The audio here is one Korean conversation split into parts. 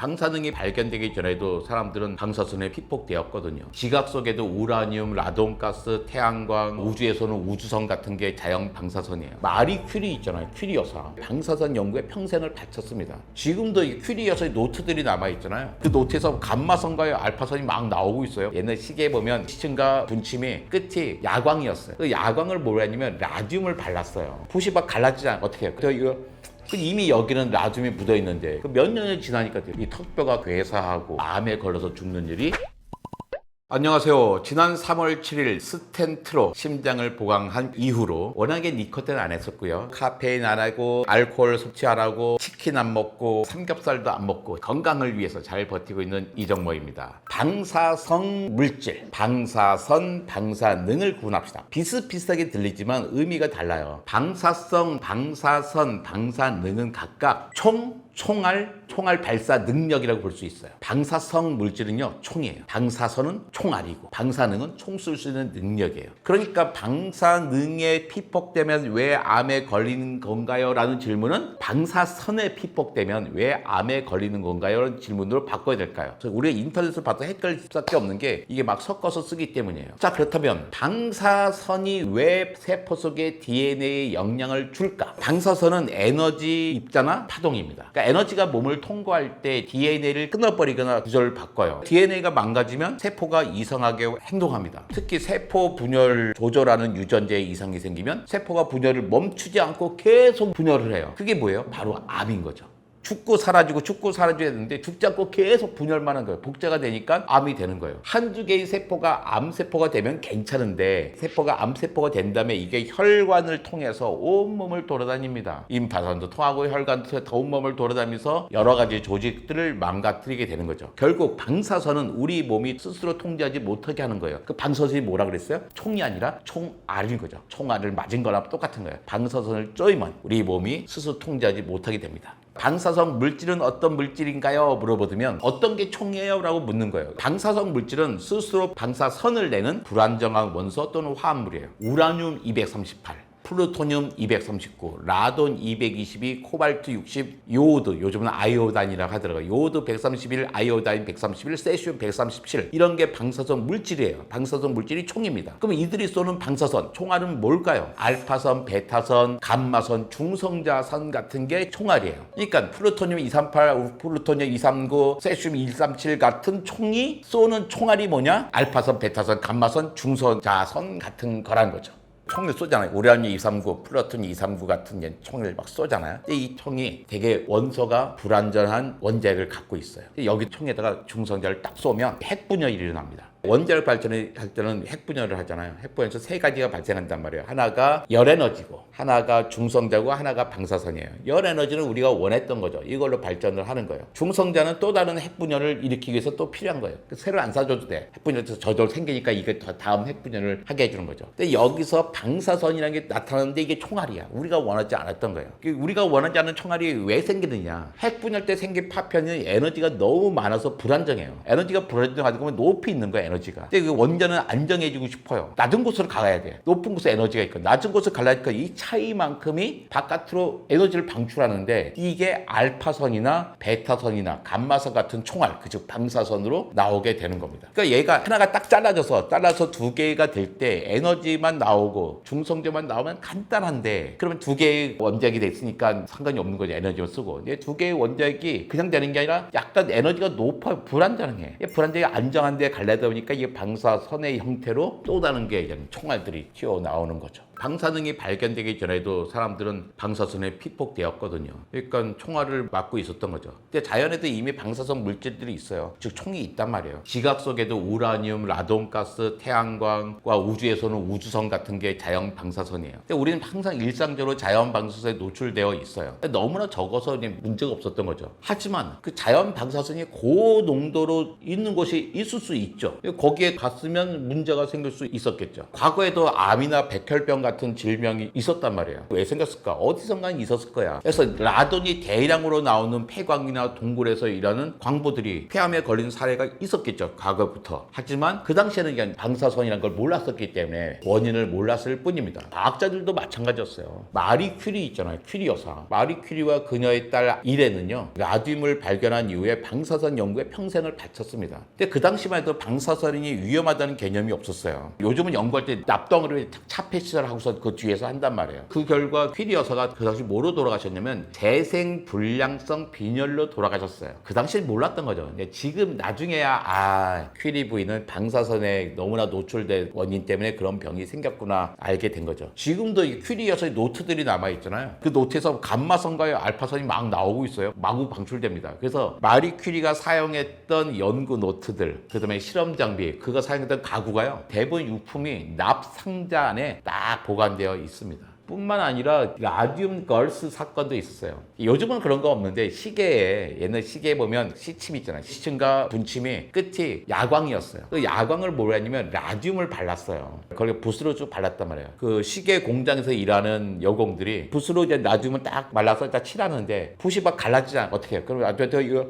방사능이 발견되기 전에도 사람들은 방사선에 피폭되었거든요. 지각 속에도 우라늄, 라돈가스, 태양광, 우주에서는 우주선 같은 게 자연 방사선이에요. 마리 큐리 있잖아요. 큐리 여사. 방사선 연구에 평생을 바쳤습니다. 지금도 이 큐리 여사의 노트들이 남아있잖아요. 그 노트에서 감마선과 알파선이 막 나오고 있어요. 옛날 시계에 보면 시침과 분침이 끝이 야광이었어요. 그 야광을 뭘 했냐면 라듐을 발랐어요. 붓이 막 갈라지지 않아요. 어떻게 해요? 그래서 이거 이미 여기는 라듐이 묻어있는데 몇 년이 지나니까 이 턱뼈가 괴사하고 암에 걸려서 죽는 일이. 안녕하세요. 지난 3월 7일 스텐트로 심장을 보강한 이후로 워낙에 니코틴 안 했었고요. 카페인 안 하고 알코올 섭취 안 하고 치킨 안 먹고 삼겹살도 안 먹고 건강을 위해서 잘 버티고 있는 이정모입니다. 방사성 물질, 방사선, 방사능을 구분합시다. 비슷비슷하게 들리지만 의미가 달라요. 방사성, 방사선, 방사능은 각각 총알 발사 능력이라고 볼 수 있어요. 방사성 물질은요, 총이에요. 방사선은 총알이고 방사능은 총 쏠 수 있는 능력이에요. 그러니까 방사능에 피폭되면 왜 암에 걸리는 건가요? 라는 질문은 방사선에 피폭되면 왜 암에 걸리는 건가요? 라는 질문으로 바꿔야 될까요? 우리가 인터넷을 봐도 헷갈릴 수밖에 없는 게 이게 막 섞어서 쓰기 때문이에요. 자, 그렇다면 방사선이 왜 세포 속에 DNA에 영향을 줄까? 방사선은 에너지 입자나 파동입니다. 그러니까 에너지가 몸을 통과할 때 DNA를 끊어버리거나 구조를 바꿔요. DNA가 망가지면 세포가 이상하게 행동합니다. 특히 세포 분열 조절하는 유전자에 이상이 생기면 세포가 분열을 멈추지 않고 계속 분열을 해요. 그게 뭐예요? 바로 암인 거죠. 죽고 사라져야 되는데 죽지 않고 계속 분열만 한 거예요. 복제가 되니까 암이 되는 거예요. 한두 개의 세포가 암세포가 되면 괜찮은데 세포가 암세포가 된 다음에 이게 혈관을 통해서 온몸을 돌아다닙니다. 임파선도 통하고 혈관도 온몸을 돌아다니면서 여러 가지 조직들을 망가뜨리게 되는 거죠. 결국 방사선은 우리 몸이 스스로 통제하지 못하게 하는 거예요. 그 방사선이 뭐라 그랬어요? 총이 아니라 총알인 거죠. 총알을 맞은 거랑 똑같은 거예요. 방사선을 쪼이면 우리 몸이 스스로 통제하지 못하게 됩니다. 방사성 물질은 어떤 물질인가요? 물어보면 어떤 게 총이에요? 라고 묻는 거예요. 방사성 물질은 스스로 방사선을 내는 불안정한 원소 또는 화합물이에요. 우라늄 238, 플루토늄 239, 라돈 222, 코발트 60, 요오드, 요즘은 아이오단이라고 하더라고요. 요오드 131, 아이오다인 131, 세슘 137 이런 게 방사선 물질이에요. 방사선 물질이 총입니다. 그럼 이들이 쏘는 방사선, 총알은 뭘까요? 알파선, 베타선, 감마선, 중성자선 같은 게 총알이에요. 그러니까 플루토늄 238, 플루토늄 239, 세슘 137 같은 총이 쏘는 총알이 뭐냐? 알파선, 베타선, 감마선, 중성자선 같은 거란 거죠. 총을 쏘잖아요. 우라늄 239, 플루토늄 239 같은 총을 막 쏘잖아요. 근데 이 총이 되게 원소가 불완전한 원자핵을 갖고 있어요. 여기 총에다가 중성자를 딱 쏘면 핵분열이 일어납니다. 원자력 발전을 할 때는 핵분열을 하잖아요. 핵분열에서 세 가지가 발생한단 말이에요. 하나가 열에너지고, 하나가 중성자고, 하나가 방사선이에요. 열에너지는 우리가 원했던 거죠. 이걸로 발전을 하는 거예요. 중성자는 또 다른 핵분열을 일으키기 위해서 또 필요한 거예요. 새로 안 쏴줘도 돼. 핵분열에서 저절로 생기니까 이게 더 다음 핵분열을 하게 해주는 거죠. 근데 여기서 방사선이라는 게 나타나는데 이게 총알이야. 우리가 원하지 않았던 거예요. 우리가 원하지 않은 총알이 왜 생기느냐? 핵분열 때 생긴 파편은 에너지가 너무 많아서 불안정해요. 에너지가 불안정하다 보면 높이 있는 거예요. 에너지가. 근데 그 원자는 안정해지고 싶어요. 낮은 곳으로 가야 돼. 높은 곳에 에너지가 있고 낮은 곳을 가려니까 이 차이만큼이 바깥으로 에너지를 방출하는데 이게 알파선이나 베타선이나 감마선 같은 총알, 즉 방사선으로 나오게 되는 겁니다. 그러니까 얘가 하나가 딱 잘라서 두 개가 될 때 에너지만 나오고 중성자만 나오면 간단한데 그러면 두 개의 원자핵이 됐으니까 상관이 없는 거죠. 에너지를 쓰고. 근데 두 개의 원자핵이 그냥 되는 게 아니라 약간 에너지가 높아요. 불안정해. 불안정이 안정한 데 갈려다 보니까 이게 방사선의 형태로 쏟아는 게 총알들이 튀어나오는 거죠. 방사능이 발견되기 전에도 사람들은 방사선에 피폭되었거든요. 그러니까 총알을 맞고 있었던 거죠. 근데 자연에도 이미 방사선 물질들이 있어요. 즉 총이 있단 말이에요. 지각 속에도 우라늄, 라돈가스, 태양광과 우주에서는 우주선 같은 게 자연 방사선이에요. 근데 우리는 항상 일상적으로 자연 방사선에 노출되어 있어요. 너무나 적어서 문제가 없었던 거죠. 하지만 그 자연 방사선이 고농도로 있는 곳이 있을 수 있죠. 거기에 갔으면 문제가 생길 수 있었겠죠. 과거에도 암이나 백혈병 같은 질병이 있었단 말이에요. 왜 생겼을까? 어디선가 있었을 거야. 그래서 라돈이 대량으로 나오는 폐광이나 동굴에서 일하는 광부들이 폐암에 걸린 사례가 있었겠죠. 과거부터. 하지만 그 당시에는 그냥 방사선이라는 걸 몰랐었기 때문에 원인을 몰랐을 뿐입니다. 과학자들도 마찬가지였어요. 마리 큐리 있잖아요. 큐리 여사. 마리 큐리와 그녀의 딸 이레는요, 라듐을 발견한 이후에 방사선 연구에 평생을 바쳤습니다. 근데 그 당시만 해도 방사선이 위험하다는 개념이 없었어요. 요즘은 연구할 때 납덩어리를 차폐 시설하고서 그 뒤에서 한단 말이에요. 그 결과 퀴리 여사가 그 당시 뭐로 돌아가셨냐면 재생불량성 빈혈로 돌아가셨어요. 그 당시엔 몰랐던 거죠. 근데 지금 나중에야 퀴리 부인은 방사선에 너무나 노출된 원인 때문에 그런 병이 생겼구나 알게 된 거죠. 지금도 이 퀴리 여사의 노트들이 남아있잖아요. 그 노트에서 감마선과 알파선이 막 나오고 있어요. 마구 방출됩니다. 그래서 마리 퀴리가 사용했던 연구 노트들, 그 다음에 실험 장비, 그거 사용했던 가구가요, 대부분 유품이 납 상자 안에 딱 보관되어 있습니다. 뿐만 아니라 라듐 걸스 사건도 있었어요. 요즘은 그런 거 없는데 시계에, 옛날 시계에 보면 시침 있잖아요. 시침과 분침이 끝이 야광이었어요. 그 야광을 뭘 했냐면 라듐을 발랐어요. 거기에 붓으로 쭉 발랐단 말이에요. 그 시계 공장에서 일하는 여공들이 붓으로 이제 라듐을 딱 말라서 딱 칠하는데 붓이 막 갈라지잖아. 어떻게 해요? 그럼 더 이거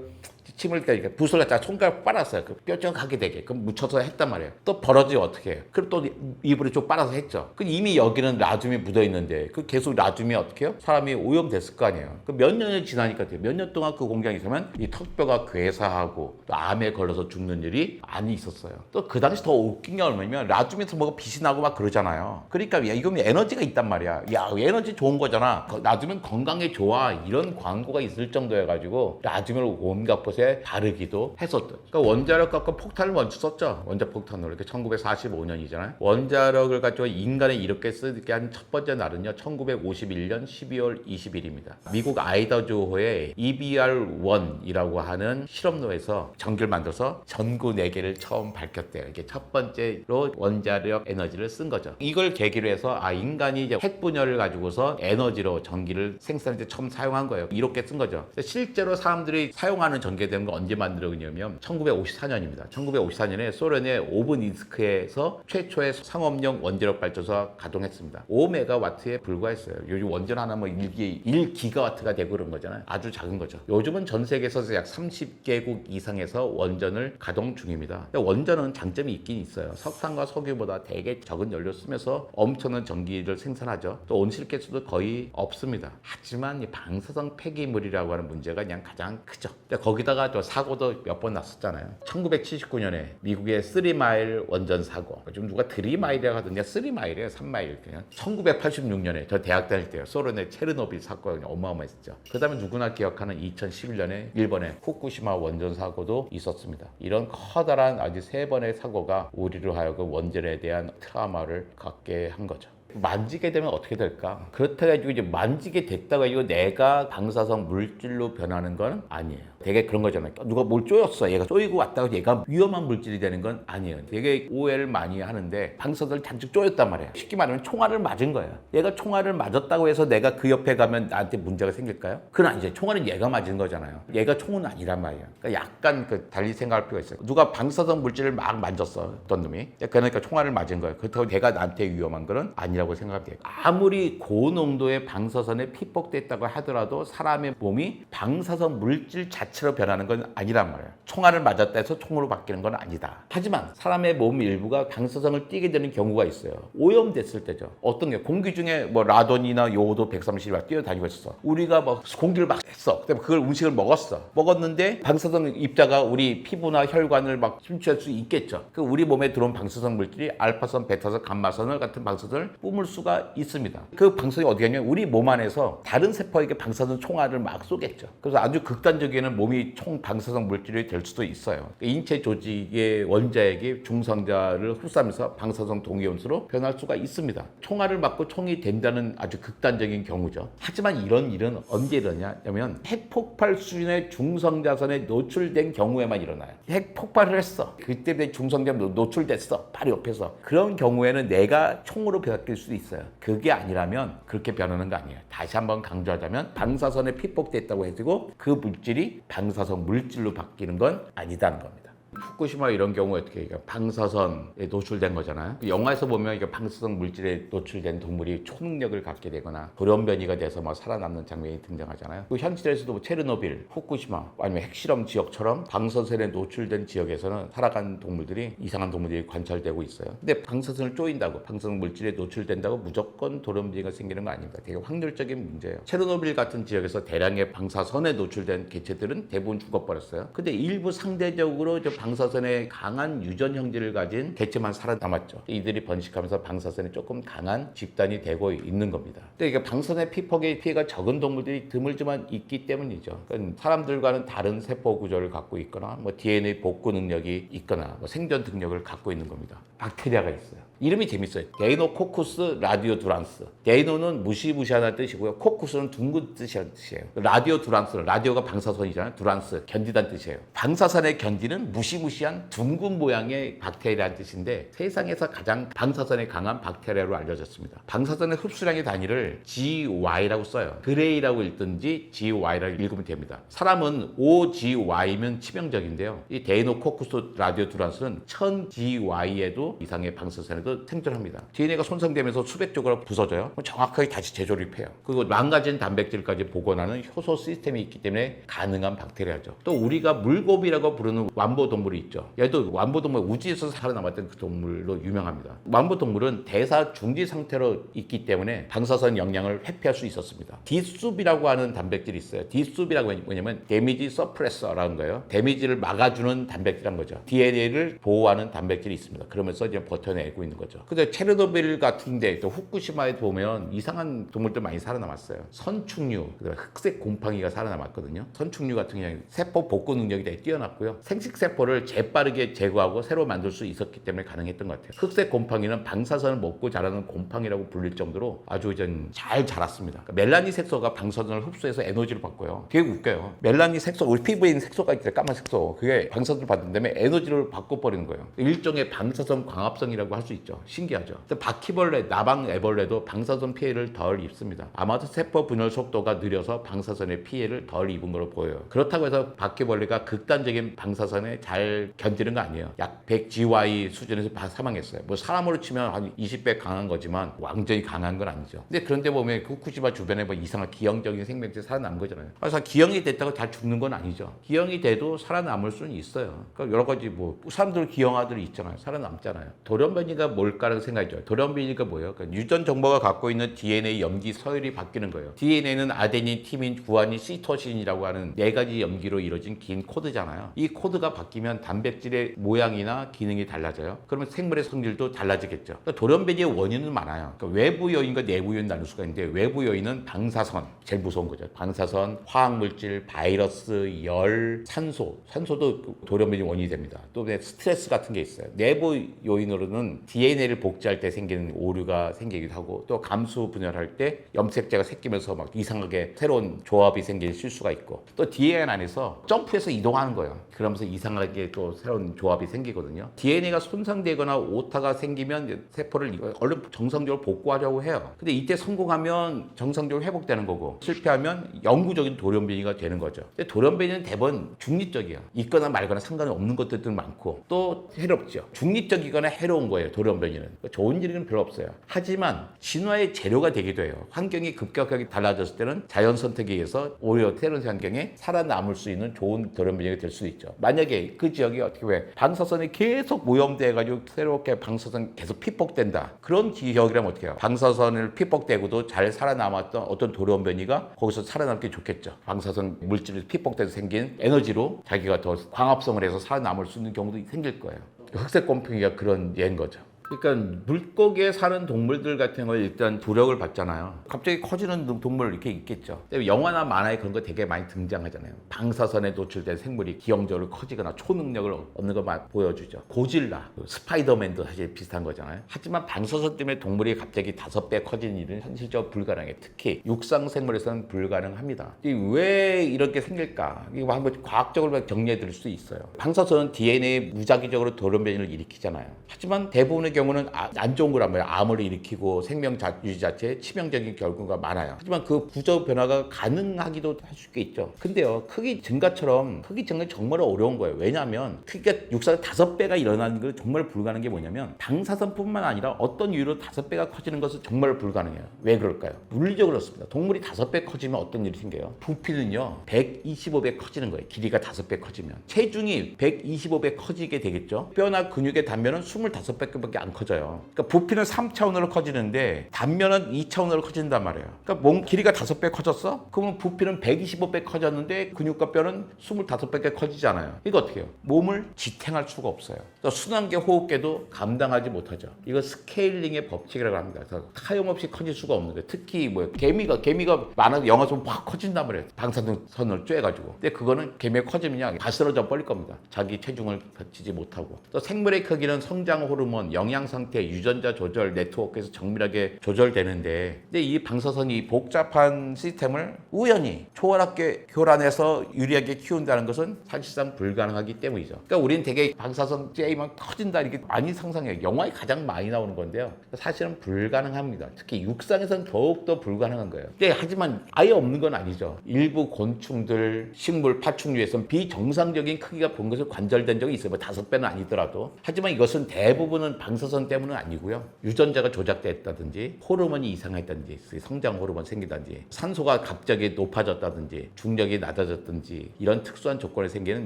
침을 때 붓을 갖다가 손가락 빨았어요. 그 뾰족하게 되게. 그럼 묻혀서 했단 말이에요. 또 벌어지면 어떻게 해요? 그럼 또 이불에 좀 빨아서 했죠. 그 이미 여기는 라듐이 묻어 있는데 그 계속 라듐이 어떻게 해요? 사람이 오염됐을 거 아니에요. 그 몇 년이 지나니까 몇 년 동안 그 공장에 있으면 이 턱뼈가 괴사하고 또 암에 걸려서 죽는 일이 많이 있었어요. 또 그 당시 더 웃긴 게 얼마냐면 라듐에서 뭐가 빛이 나고 막 그러잖아요. 그러니까 이건 에너지가 있단 말이야. 야, 에너지 좋은 거잖아. 라듐은 건강에 좋아. 이런 광고가 있을 정도여가지고 라듐을 온갖 곳에 바르기도 했었던. 그러니까 원자력 갖고 폭탄을 먼저 썼죠. 원자폭탄으로. 이렇게 1945년이잖아요. 원자력을 가지고 인간이 이렇게 쓰게 한 첫 번째 날은요, 1951년 12월 20일입니다. 미국 아이다호주의 EBR-1이라고 하는 실험로에서 전기를 만들어서 전구 4개를 처음 밝혔대요. 이게 첫 번째로 원자력 에너지를 쓴 거죠. 이걸 계기로 해서 인간이 이제 핵분열을 가지고서 에너지로 전기를 생산할 때 처음 사용한 거예요. 이렇게 쓴 거죠. 실제로 사람들이 사용하는 전기에 되는 건 언제 만들어졌냐면 1954년입니다. 1954년에 소련의 오브닌스크에서 최초의 상업용 원자력 발전소가 가동했습니다. 5메가와트에 불과했어요. 요즘 원전 하나 뭐 1기가와트가 되고 그런 거잖아요. 아주 작은 거죠. 요즘은 전 세계에서 약 30개국 이상에서 원전을 가동 중입니다. 원전은 장점이 있긴 있어요. 석탄과 석유보다 되게 적은 연료 쓰면서 엄청난 전기를 생산하죠. 또 온실가스도 거의 없습니다. 하지만 이 방사성 폐기물이라고 하는 문제가 그냥 가장 크죠. 거기다가 또 사고도 몇 번 났었잖아요. 1979년에 미국의 3마일 원전 사고. 좀 누가 3마일이라고 하던데 3마일이에요. 3마일 그냥. 1986년에 저 대학 다닐 때요. 소련의 체르노빌 사건이 어마어마했었죠. 그 다음에 누구나 기억하는 2011년에 일본의 후쿠시마 원전 사고도 있었습니다. 이런 커다란 아주 3번의 사고가 우리로 하여금 원전에 대한 트라우마를 갖게 한 거죠. 만지게 되면 어떻게 될까? 그렇다 가지고 이제 만지게 됐다고 해가지고 내가 방사성 물질로 변하는 건 아니에요. 되게 그런 거잖아요. 누가 뭘 쪼였어. 얘가 쪼이고 왔다고 얘가 위험한 물질이 되는 건 아니에요. 되게 오해를 많이 하는데 방사선을 단축 쪼였단 말이에요. 쉽게 말하면 총알을 맞은 거예요. 얘가 총알을 맞았다고 해서 내가 그 옆에 가면 나한테 문제가 생길까요? 그건 아니죠. 총알은 얘가 맞은 거잖아요. 얘가 총은 아니란 말이에요. 그러니까 약간 달리 생각할 필요가 있어요. 누가 방사성 물질을 막 만졌어. 어떤 놈이. 그러니까 총알을 맞은 거예요. 그렇다고 걔가 나한테 위험한 거는 아니라고 생각하면 돼요. 아무리 고농도의 방사선에 피폭됐다고 하더라도 사람의 몸이 방사선 물질 자체로 변하는 건 아니란 말이에요. 총알을 맞았다 해서 총으로 바뀌는 건 아니다. 하지만 사람의 몸 일부가 방사선을 띠게 되는 경우가 있어요. 오염됐을 때죠. 어떤 게 공기 중에 뭐 라돈이나 요오도 130이 막 뛰어다니고 있었어. 우리가 막 공기를 막 했어. 그다음에 그걸 음식을 먹었어. 먹었는데 방사선 입자가 우리 피부나 혈관을 막 침투할 수 있겠죠. 그 우리 몸에 들어온 방사선 물질이 알파선, 베타선, 감마선 같은 방사선을 뿜을 수가 있습니다. 그 방사선이 어디 가냐면 우리 몸 안에서 다른 세포에게 방사선 총알을 막 쏘겠죠. 그래서 아주 극단적에는 몸이 총 방사성 물질이 될 수도 있어요. 인체 조직의 원자에게 중성자를 흡수하면서 방사성 동위원수로 변할 수가 있습니다. 총알을 맞고 총이 된다는 아주 극단적인 경우죠. 하지만 이런 일은 언제 일어나냐면 핵폭발 수준의 중성자선에 노출된 경우에만 일어나요. 핵폭발을 했어. 그때 중성자 노출됐어. 바로 옆에서. 그런 경우에는 내가 총으로 바뀔 수도 있어요. 그게 아니라면 그렇게 변하는 거 아니에요. 다시 한번 강조하자면 방사선에 피폭됐다고 해도 그 물질이 방사성 물질로 바뀌는 건 아니다는 겁니다. 후쿠시마 이런 경우에 어떻게 해요? 방사선에 노출된 거잖아요. 영화에서 보면 이게 방사선 물질에 노출된 동물이 초능력을 갖게 되거나 돌연변이가 돼서 막 살아남는 장면이 등장하잖아요. 그 현실에서도 뭐 체르노빌, 후쿠시마 아니면 핵실험 지역처럼 방사선에 노출된 지역에서는 살아간 동물들이 이상한 동물들이 관찰되고 있어요. 근데 방사선을 쪼인다고 방사선 물질에 노출된다고 무조건 돌연변이가 생기는 거 아닙니다. 되게 확률적인 문제예요. 체르노빌 같은 지역에서 대량의 방사선에 노출된 개체들은 대부분 죽어버렸어요. 근데 일부 상대적으로 저 방사선에 강한 유전 형질을 가진 개체만 살아남았죠. 이들이 번식하면서 방사선에 조금 강한 집단이 되고 있는 겁니다. 근데 이게 방사선의 피폭의 피해가 적은 동물들이 드물지만 있기 때문이죠. 그러니까 사람들과는 다른 세포 구조를 갖고 있거나 뭐 DNA 복구 능력이 있거나 뭐 생존 능력을 갖고 있는 겁니다. 박테리아가 있어요. 이름이 재밌어요. 데이노코쿠스 라디오두란스. 데이노는 무시무시하다는 뜻이고요. 코쿠스는 둥근 뜻이라는 뜻이에요. 라디오두란스는 라디오가 방사선이잖아요. 두란스 견디다는 뜻이에요. 방사선에 견디는 무시무시한 둥근 모양의 박테리아라는 뜻인데 세상에서 가장 방사선에 강한 박테리아로 알려졌습니다. 방사선의 흡수량의 단위를 GY라고 써요. 그레이라고 읽든지 GY라고 읽으면 됩니다. 사람은 5GY면 치명적인데요. 이 데이노코쿠스 라디오두란스는 1000GY에도 이상의 방사선에 생존합니다. DNA가 손상되면서 수백 조각으로 부서져요. 정확하게 다시 재조립해요. 그리고 망가진 단백질까지 복원하는 효소 시스템이 있기 때문에 가능한 박테리아죠. 또 우리가 물고기라고 부르는 완보동물이 있죠. 얘도 완보동물 우주에서 살아남았던 그 동물로 유명합니다. 완보동물은 대사 중지 상태로 있기 때문에 방사선 영향을 회피할 수 있었습니다. D숲이라고 하는 단백질이 있어요. D숲이라고 뭐냐면 데미지 서프레서라는 거예요. 데미지를 막아주는 단백질이란 거죠. DNA를 보호하는 단백질이 있습니다. 그러면서 이제 버텨내고 있는 거죠. 근데 체르노빌 같은데 또 후쿠시마에 보면 이상한 동물들 많이 살아남았어요. 선충류, 흑색 곰팡이가 살아남았거든요. 선충류 같은 경우는 세포 복구 능력이 되게 뛰어났고요. 생식세포를 재빠르게 제거하고 새로 만들 수 있었기 때문에 가능했던 것 같아요. 흑색 곰팡이는 방사선을 먹고 자라는 곰팡이라고 불릴 정도로 아주 잘 자랐습니다. 그러니까 멜라닌 색소가 방사선을 흡수해서 에너지를 받고요. 되게 웃겨요. 멜라닌 색소, 우리 피부에 있는 색소가 있어요. 까만 색소. 그게 방사선을 받은 다음에 에너지를 바꿔버리는 거예요. 일종의 방사선 광합성이라고 할 수 있죠. 신기하죠. 바퀴벌레, 나방 애벌레도 방사선 피해를 덜 입습니다. 아마도 세포 분열 속도가 느려서 방사선의 피해를 덜 입은 걸로 보여요. 그렇다고 해서 바퀴벌레가 극단적인 방사선에 잘 견디는 거 아니에요. 약 100GY 수준에서 사망했어요. 뭐 사람으로 치면 한 20배 강한 거지만 완전히 강한 건 아니죠. 근데 그런데 보면 후쿠시마 주변에 뭐 이상한 기형적인 생명체가 살아남은 거잖아요. 그래서 기형이 됐다고 다 죽는 건 아니죠. 기형이 돼도 살아남을 수는 있어요. 그러니까 여러 가지 뭐 사람들 기형아들이 있잖아요. 살아남잖아요. 돌연변이가 뭘까라는 생각이죠. 돌연변이가 뭐예요? 그러니까 유전 정보가 갖고 있는 DNA 염기 서열이 바뀌는 거예요. DNA는 아데닌, 티민, 구아닌, 시토신이라고 하는 4가지 염기로 이루어진 긴 코드잖아요. 이 코드가 바뀌면 단백질의 모양이나 기능이 달라져요. 그러면 생물의 성질도 달라지겠죠. 그러니까 돌연변이의 원인은 많아요. 그러니까 외부 요인과 내부 요인 나눌 수가 있는데 외부 요인은 방사선, 제일 무서운 거죠. 방사선, 화학물질, 바이러스, 열, 산소. 산소도 돌연변이 원인이 됩니다. 또 스트레스 같은 게 있어요. 내부 요인으로는 DNA를 복제할 때 생기는 오류가 생기기도 하고 또 감수 분열할 때 염색체가 섞이면서 막 이상하게 새로운 조합이 생길 실수가 있고 또 DNA 안에서 점프해서 이동하는 거예요. 그러면서 이상하게 또 새로운 조합이 생기거든요. DNA가 손상되거나 오타가 생기면 세포를 얼른 정상적으로 복구하려고 해요. 근데 이때 성공하면 정상적으로 회복되는 거고 실패하면 영구적인 돌연변이가 되는 거죠. 근데 돌연변이는 대부분 중립적이야. 있거나 말거나 상관이 없는 것들도 많고 또 해롭죠. 중립적이거나 해로운 거예요. 돌연변이는. 좋은 일은 별로 없어요. 하지만 진화의 재료가 되기도 해요. 환경이 급격하게 달라졌을 때는 자연 선택에 의해서 오히려 새로운 환경에 살아남을 수 있는 좋은 돌연변이가 될 수도 있죠. 만약에 그 지역이 어떻게 왜 방사선이 계속 오염돼가지고 새롭게 방사선 계속 피폭된다. 그런 지역이라면 어떻게 해요? 방사선을 피폭되고도 잘 살아남았던 어떤 돌연변이가 거기서 살아남기 좋겠죠. 방사선 물질이 피폭돼서 생긴 에너지로 자기가 더 광합성을 해서 살아남을 수 있는 경우도 생길 거예요. 흑색 곰팡이가 그런 예인 거죠. 그러니까 물고기에 사는 동물들 같은 걸 일단 부력을 받잖아요. 갑자기 커지는 동물 이렇게 있겠죠. 영화나 만화에 그런 거 되게 많이 등장하잖아요. 방사선에 노출된 생물이 기형적으로 커지거나 초능력을 얻는 걸 보여주죠. 고질라, 스파이더맨도 사실 비슷한 거잖아요. 하지만 방사선 때문에 동물이 갑자기 5배 커지는 일은 현실적으로 불가능해요. 특히 육상 생물에서는 불가능합니다. 왜 이렇게 생길까? 이거 한번 과학적으로 정리해 드릴 수 있어요. 방사선은 DNA에 무작위적으로 돌연변이를 일으키잖아요. 하지만 대부분의 경우는 안 좋은 거란 말이에요. 암을 일으키고 생명 유지 자체에 치명적인 결과가 많아요. 하지만 그 구조 변화가 가능하기도 할 수 있죠. 근데요, 크기 증가처럼 크기 증가 정말 어려운 거예요. 왜냐하면 크기가 육상의 5배가 일어나는 게 정말 불가능한 게 뭐냐면 방사선뿐만 아니라 어떤 이유로 5배가 커지는 것은 정말 불가능해요. 왜 그럴까요? 물리적으로 그렇습니다. 동물이 5배 커지면 어떤 일이 생겨요? 부피는요 125배 커지는 거예요. 길이가 5배 커지면 체중이 125배 커지게 되겠죠. 뼈나 근육의 단면은 25배밖에 안 커져요. 그러니까 부피는 3차원으로 커지는데 단면은 2차원으로 커진단 말이에요. 그러니까 몸 길이가 5배 커졌어? 그러면 부피는 125배 커졌는데 근육과 뼈는 25배밖에 커지잖아요. 이거 어떻게 해요? 몸을 지탱할 수가 없어요. 또 순환계, 호흡계도 감당하지 못하죠. 이거 스케일링의 법칙이라고 합니다. 그래서 타염없이 커질 수가 없는 거예요. 특히 개미가 많아서 영화에서 확 커진단 말이에요. 방사선을 쬐가지고. 근데 그거는 개미가 커지면 다 쓰러져 버릴 겁니다. 자기 체중을 갖추지 못하고. 또 생물의 크기는 성장 호르몬, 영양 상태, 유전자 조절 네트워크에서 정밀하게 조절되는데, 근데 이 방사선이 복잡한 시스템을 우연히 초월학계 교란해서 유리하게 키운다는 것은 사실상 불가능하기 때문이죠. 그러니까 우리는 되게 방사선 쬐면 커진다 이렇게 많이 상상해요. 영화에 가장 많이 나오는 건데요. 사실은 불가능합니다. 특히 육상에서는 더욱더 불가능한 거예요. 근데 하지만 아예 없는 건 아니죠. 일부 곤충들, 식물, 파충류에서는 비정상적인 크기가 본 것을 관절된 적이 있어요. 5배는 아니더라도. 하지만 이것은 대부분은 방사선 때문은 아니고요. 유전자가 조작됐다든지 호르몬이 이상했다든지 성장 호르몬 생기다든지 산소가 갑자기 높아졌다든지 중력이 낮아졌든지 이런 특수한 조건에 생기는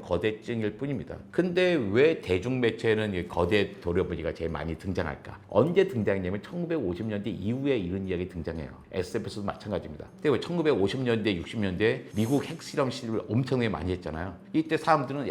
거대증일 뿐입니다. 근데 왜 대중매체에는 이 거대 도료부지가 제일 많이 등장할까? 언제 등장했냐면 1950년대 이후에 이런 이야기 등장해요. SF에서도 마찬가지입니다. 근데 왜 1950년대, 60년대 미국 핵실험 시를 엄청나게 많이 했잖아요. 이때 사람들은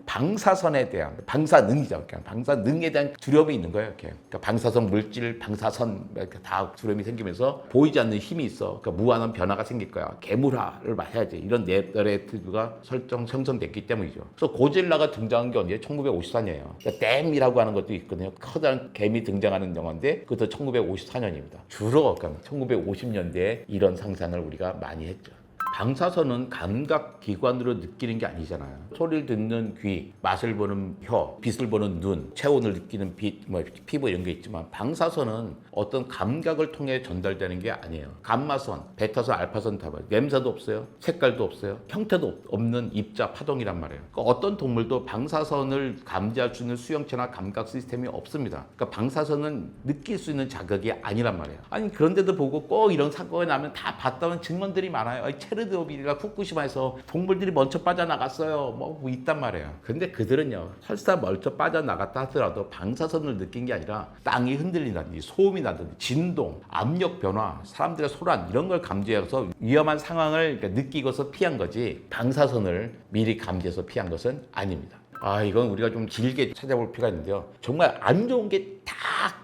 방사선에 대한 방사능이죠. 방사능에 대한 두려움이 있는 거예요. 그러니까 방사선 물질, 방사선 다 두려움이 생기면서 보이지 않는 힘이 있어. 그러니까 무한한 변화가 생길 거야. 괴물화를 해야지. 이런 내러티브가 형성됐기 때문이죠. 그래서 고질라가 등장한 게 언제예요? 1954년이에요. 그러니까 댐이라고 하는 것도 있거든요. 커다란 뱀이 등장하는 영화인데 그것도 1954년입니다. 주로 1950년대에 이런 상상을 우리가 많이 했죠. 방사선은 감각기관으로 느끼는 게 아니잖아요. 소리를 듣는 귀, 맛을 보는 혀, 빛을 보는 눈, 체온을 느끼는 피부 이런 게 있지만 방사선은 어떤 감각을 통해 전달되는 게 아니에요. 감마선, 베타선, 알파선 다 봐요. 냄새도 없어요. 색깔도 없어요. 형태도 없는 입자, 파동이란 말이에요. 그러니까 어떤 동물도 방사선을 감지할 수 있는 수용체나 감각 시스템이 없습니다. 그러니까 방사선은 느낄 수 있는 자극이 아니란 말이에요. 아니 그런데도 보고 꼭 이런 사건이 나면 다 봤다는 증언들이 많아요. 체르노빌이나 후쿠시마에서 동물들이 먼저 빠져나갔어요. 뭐 있단 말이에요. 근데 그들은요, 설사 먼저 빠져나갔다 하더라도 방사선을 느낀 게 아니라 땅이 흔들린다든지 소음이 나든지 진동, 압력 변화, 사람들의 소란 이런 걸 감지해서 위험한 상황을 느끼고서 피한 거지 방사선을 미리 감지해서 피한 것은 아닙니다. 이건 우리가 좀 길게 찾아볼 필요가 있는데요. 정말 안 좋은 게 다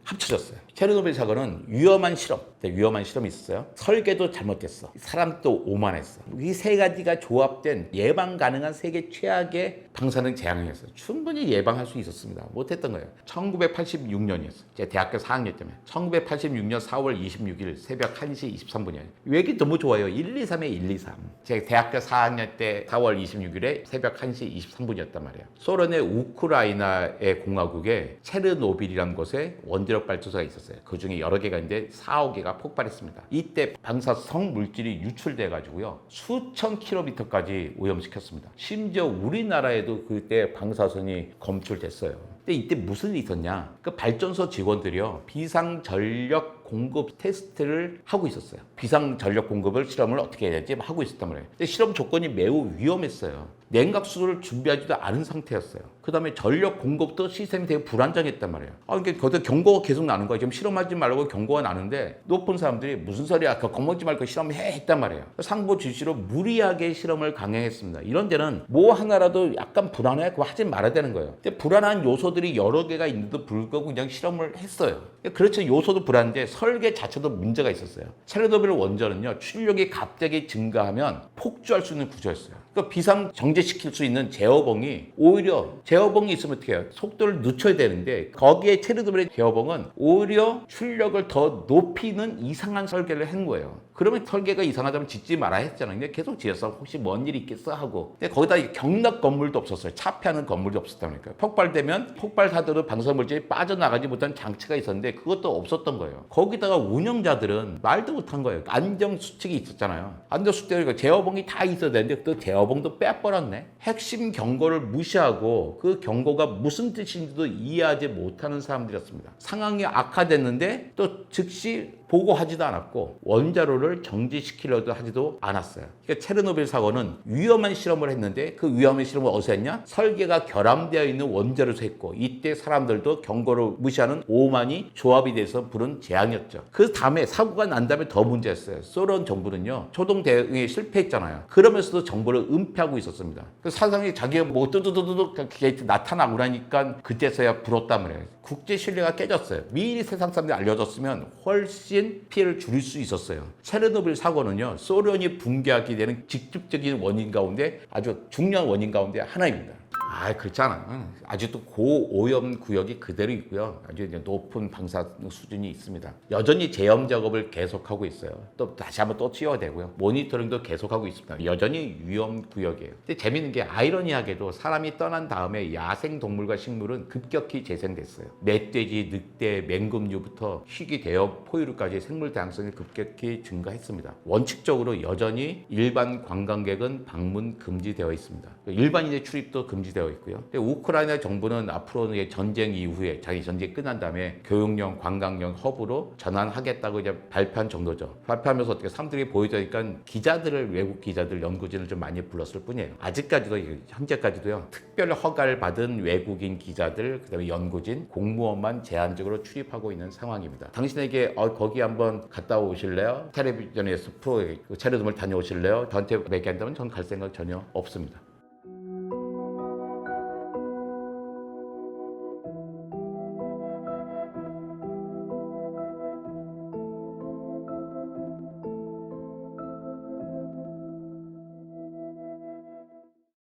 합쳐졌어요. 체르노빌 사건은 위험한 실험이 있었어요. 설계도 잘못됐어. 사람도 오만했어. 이 세 가지가 조합된 예방 가능한 세계 최악의 방사능 재앙이었어요. 충분히 예방할 수 있었습니다. 못했던 거예요. 1986년이었어요. 제가 대학교 4학년 때문에. 1986년 4월 26일 새벽 1시 23분이에요. 왜 이렇게 너무 좋아요? 123에 123. 제가 대학교 4학년 때 4월 26일에 새벽 1시 23분이었단 말이에요. 소련의 우크라이나의 공화국에 체르노빌이라는 곳에 원자력 발전소가 있었어요. 그 중에 여러 개가 있는데 4억 개가 폭발했습니다. 이때 방사성 물질이 유출돼 가지고요. 수천 킬로미터까지 오염시켰습니다. 심지어 우리나라에도 그때 방사선이 검출됐어요. 근데 이때 무슨 일이 있었냐? 그 발전소 직원들이요. 비상전력 공급 테스트를 하고 있었어요. 비상전력 공급을 실험을 어떻게 해야 되지? 하고 있었단 말이에요. 근데 실험 조건이 매우 위험했어요. 냉각수를 준비하지도 않은 상태였어요. 그 다음에 전력 공급도 시스템이 되게 불안정했단 말이에요. 그러니까 거기서 경고가 계속 나는 거예요. 지금 실험하지 말라고 경고가 나는데 높은 사람들이 무슨 소리야? 겁먹지 말고 실험해 했단 말이에요. 상부 지시로 무리하게 실험을 강행했습니다. 이런 데는 뭐 하나라도 약간 불안해? 그거 하지 말아야 되는 거예요. 근데 불안한 요소들이 여러 개가 있는데도 불구하고 그냥 실험을 했어요. 그렇죠. 요소도 불안한데 설계 자체도 문제가 있었어요. 체르노빌 원전은요. 출력이 갑자기 증가하면 폭주할 수 있는 구조였어요. 그러니까 비상 정지시킬 수 있는 제어봉이 오히려 제어봉이 있으면 어떻게 해요? 속도를 늦춰야 되는데 거기에 체르노빌의 제어봉은 오히려 출력을 더 높이는 이상한 설계를 한 거예요. 그러면 설계가 이상하다면 짓지 말아야 했잖아요. 근데 계속 지었어. 혹시 뭔 일이 있겠어 하고. 근데 거기다 경락 건물도 없었어요. 차 피하는 건물도 없었다니까요. 폭발되면 폭발사들은 방사물질이 빠져나가지 못한 장치가 있었는데 그것도 없었던 거예요. 거기다가 운영자들은 말도 못한 거예요. 안정수칙이 있었잖아요. 안정수칙이 제어봉이 다 있어야 되는데 또 제어봉도 빼버렸네. 핵심 경고를 무시하고 그 경고가 무슨 뜻인지도 이해하지 못하는 사람들이었습니다. 상황이 악화됐는데 또 즉시 보고하지도 않았고 원자로를 정지시키려도 하지도 않았어요. 그러니까 체르노빌 사고는 위험한 실험을 했는데 그 위험한 실험을 어디서 했냐? 설계가 결함되어 있는 원자로에서 했고 이때 사람들도 경고를 무시하는 오만이 조합이 돼서 부른 재앙이었죠. 그 다음에 사고가 난 다음에 더 문제였어요. 소련 정부는요. 초동 대응에 실패했잖아요. 그러면서도 정보를 은폐하고 있었습니다. 그 사상이 자기가 뭐 뚜두두두두 게이트 나타나고 나니까 그때서야 불었단 말이에요. 국제 신뢰가 깨졌어요. 미리 세상 사람들이 알려줬으면 훨씬 피해를 줄일 수 있었어요. 체르노빌 사고는요. 소련이 붕괴하게 되는 직접적인 원인 가운데 아주 중요한 원인 가운데 하나입니다. 그렇지 않아. 아직도 고오염 구역이 그대로 있고요. 아주 이제 높은 방사 수준이 있습니다. 여전히 제염 작업을 계속하고 있어요. 또 다시 한번 또 치워야 되고요. 모니터링도 계속하고 있습니다. 여전히 위험 구역이에요. 근데 재밌는 게 아이러니하게도 사람이 떠난 다음에 야생 동물과 식물은 급격히 재생됐어요. 멧돼지, 늑대, 맹금류부터 희귀 대형 포유류까지 생물 다양성이 급격히 증가했습니다. 원칙적으로 여전히 일반 관광객은 방문 금지되어 있습니다. 일반인의 출입도 금지되어 있고요. 근데 우크라이나 정부는 앞으로는 전쟁 이후에 자기 전쟁이 끝난 다음에 교육용, 관광용 허브로 전환하겠다고 이제 발표한 정도죠. 발표하면서 어떻게 사람들이 보여주니까 기자들을 외국 기자들, 연구진을 좀 많이 불렀을 뿐이에요. 아직까지도 현재까지도요. 특별 허가를 받은 외국인 기자들, 그다음에 연구진, 공무원만 제한적으로 출입하고 있는 상황입니다. 당신에게 거기 한번 갔다 오실래요? 텔레비전에서 프로 체르노빌 다녀오실래요? 저한테 얘기한다면 전 갈 생각 전혀 없습니다.